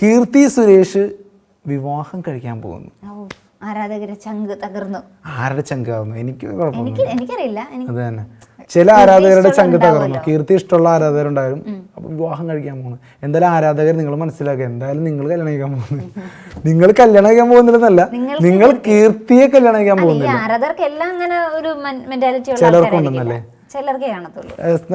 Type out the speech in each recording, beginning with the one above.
കീർത്തി സുരേഷ് വിവാഹം കഴിക്കാൻ പോകുന്നു. ആരാധകരെ ചങ്ക് തകർന്നു. ആരുടെ ചങ്കാവുന്നു എനിക്ക് എനിക്കറിയില്ല. അത് തന്നെ, ചില ആരാധകരുടെ ചങ്ക് തകർന്നു. കീർത്തി ഇഷ്ടമുള്ള ആരാധകരുണ്ടായാലും അപ്പൊ വിവാഹം കഴിക്കാൻ പോകുന്നു. എന്തായാലും ആരാധകർ നിങ്ങൾ മനസ്സിലാക്കുക, എന്തായാലും നിങ്ങൾ കല്യാണം കഴിക്കാൻ പോകുന്നു. നിങ്ങൾ കല്യാണം കഴിക്കാൻ പോകുന്നില്ലെന്നല്ല, നിങ്ങൾ കീർത്തിയെ കല്യാണം കഴിക്കാൻ പോകുന്നില്ല. ആരാധകർക്കെല്ലാം അങ്ങനെ ഒരു മെന്റാലിറ്റി ചിലർക്കുണ്ടെന്നല്ലേ, ചിലർക്കേ കാണത്തുള്ളൂ.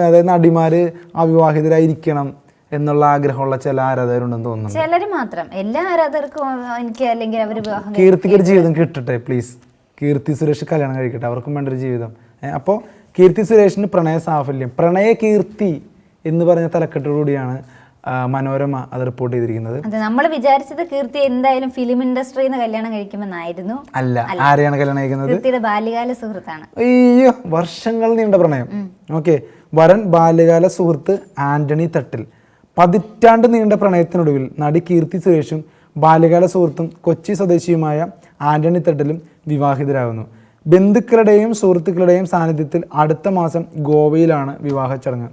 അതായത് നടിമാര് അവിവാഹിതരായിരിക്കണം എന്നുള്ള ആഗ്രഹമുള്ള ചില ആരാധകരുണ്ടെന്ന് തോന്നുന്നു. ചിലര് മാത്രം, എല്ലാ ആരാധകർക്കും എനിക്ക് അല്ലെങ്കിൽ അവർ കീർത്തിക്ക് ഒരു ജീവിതം കിട്ടട്ടെ പ്ലീസ്. കീർത്തി സുരേഷ് കല്യാണം കഴിക്കട്ടെ, അവർക്കും വേണ്ട ഒരു ജീവിതം. അപ്പോൾ കീർത്തി സുരേഷിന് പ്രണയ സാഫല്യം, പ്രണയ കീർത്തി എന്ന് പറഞ്ഞ തലക്കെട്ടോടുകൂടിയാണ് മനോരമ അത് റിപ്പോർട്ട് ചെയ്തിരിക്കുന്നത്. നമ്മൾ വിചാരിച്ചത് കീർത്തി എന്തായാലും ഫിലിം ഇൻഡസ്ട്രിയിൽ നിന്ന് കല്യാണം കഴിക്കുമെന്നായിരുന്നു. അല്ല, ആരെയാണ് കല്യാണം കഴിക്കുന്നത്? കീർത്തിയുടെ ബാല്യകാല സുഹൃത്താണ്. അയ്യോ, വർഷങ്ങൾ നീണ്ട പ്രണയം. ഓക്കെ, വരൻ ബാല്യകാല സുഹൃത്ത് ആന്റണി തട്ടിൽ. പതിറ്റാണ്ട് നീണ്ട പ്രണയത്തിനൊടുവിൽ നടി കീർത്തി സുരേഷും ബാല്യകാല സുഹൃത്തും കൊച്ചി സ്വദേശിയുമായ ആന്റണി തട്ടിലും വിവാഹിതരാകുന്നു. ബന്ധുക്കളുടെയും സുഹൃത്തുക്കളുടെയും സാന്നിധ്യത്തിൽ അടുത്ത മാസം ഗോവയിലാണ് വിവാഹ ചടങ്ങ്.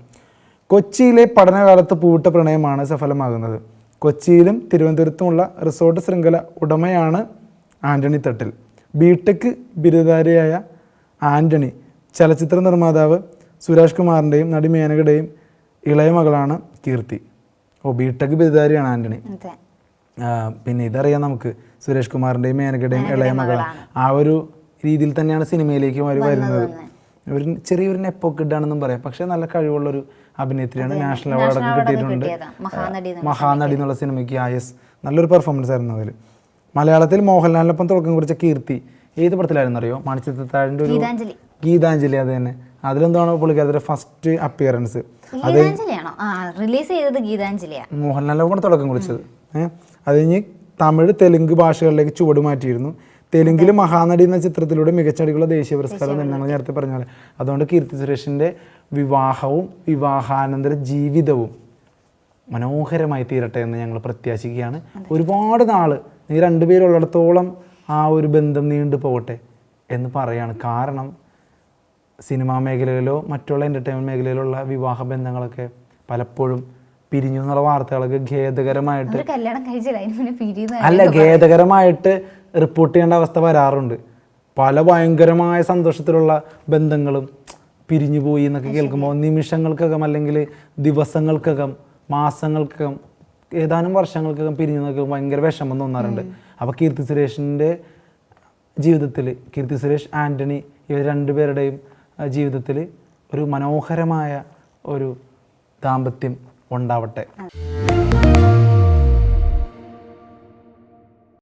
കൊച്ചിയിലെ പഠനകാലത്ത് പൂവിട്ട പ്രണയമാണ് സഫലമാകുന്നത്. കൊച്ചിയിലും തിരുവനന്തപുരത്തുമുള്ള റിസോർട്ട് ശൃംഖല ഉടമയാണ് ആന്റണി തട്ടിൽ. ബിടെക് ബിരുദധാരിയായ ആന്റണി ചലച്ചിത്ര നിർമ്മാതാവ് സുരേഷ് കുമാറിൻ്റെയും നടി മേനകയുടെയും ഇളയ മകളാണ് കീർത്തി. ബിടെക് ബിരുദധാരിയാണ് ആന്റണി. പിന്നെ ഇതറിയാം നമുക്ക്, സുരേഷ് കുമാറിൻ്റെയും മേനകയുടെയും ഇളയ മകളാണ്. ആ ഒരു രീതിയിൽ തന്നെയാണ് സിനിമയിലേക്ക് അവർ വരുന്നത്. ഒരു ചെറിയൊരു നെപ്പോ കിഡാണെന്നും പറയാം, പക്ഷെ നല്ല കഴിവുള്ളൊരു അഭിനേത്രിയാണ്. നാഷണൽ അവാർഡൊക്കെ കിട്ടിയിട്ടുണ്ട്. മഹാനടി എന്നുള്ള സിനിമയ്ക്ക് നല്ലൊരു പെർഫോമൻസ് ആയിരുന്നു അതിൽ. മലയാളത്തിൽ മോഹൻലാലിനൊപ്പം തുടക്കം കുറിച്ച കീർത്തി ഏത് പടത്തിലായിരുന്നു അറിയോ? മണിച്ചിത്രത്താഴിൻ്റെ ഒരു ഗീതാഞ്ജലി. അത് തന്നെ, അതിലെന്താണ് പുള്ളിക്കാരുടെ ഫസ്റ്റ് അപ്പിയറൻസ്. മോഹൻലാലിനൊപ്പം തുടക്കം കുറിച്ചത്. അത് കഴിഞ്ഞ് തമിഴ് തെലുങ്ക് ഭാഷകളിലേക്ക് ചുവട് മാറ്റിയിരുന്നു. തെലുങ്കിൽ മഹാനടി എന്ന ചിത്രത്തിലൂടെ മികച്ച നടിക്കുള്ള ദേശീയ പുരസ്കാരം തന്നെയാണ് നേരത്തെ പറഞ്ഞ പോലെ. അതുകൊണ്ട് കീർത്തി സുരേഷിൻ്റെ വിവാഹവും വിവാഹാനന്തര ജീവിതവും മനോഹരമായി തീരട്ടെ എന്ന് ഞങ്ങൾ പ്രത്യാശിക്കുകയാണ്. ഒരുപാട് നാള് ഈ രണ്ടുപേരുള്ളിടത്തോളം ആ ഒരു ബന്ധം നീണ്ടു പോകട്ടെ എന്ന് പറയാണ്. കാരണം സിനിമാ മേഖലയിലോ മറ്റുള്ള എൻ്റർടൈൻമെൻറ്റ് മേഖലയിലുള്ള വിവാഹ ബന്ധങ്ങളൊക്കെ പലപ്പോഴും പിരിഞ്ഞു എന്നുള്ള വാർത്തകളൊക്കെ ഖേദകരമായിട്ട് റിപ്പോർട്ട് ചെയ്യേണ്ട അവസ്ഥ വരാറുണ്ട്. പല ഭയങ്കരമായ സന്തോഷത്തിലുള്ള ബന്ധങ്ങളും പിരിഞ്ഞു പോയി എന്നൊക്കെ കേൾക്കുമ്പോൾ നിമിഷങ്ങൾക്കകം അല്ലെങ്കിൽ ദിവസങ്ങൾക്കകം മാസങ്ങൾക്കകം ഏതാനും വർഷങ്ങൾക്കകം പിരിഞ്ഞു എന്നൊക്കെ ഭയങ്കര വിഷമം തോന്നാറുണ്ട്. അപ്പോൾ കീർത്തി സുരേഷിൻ്റെ ജീവിതത്തിൽ, കീർത്തി സുരേഷ് ആൻ്റണി ഇവർ രണ്ടുപേരുടെയും ജീവിതത്തിൽ ഒരു മനോഹരമായ ഒരു ദാമ്പത്യം ഉണ്ടാവട്ടെ.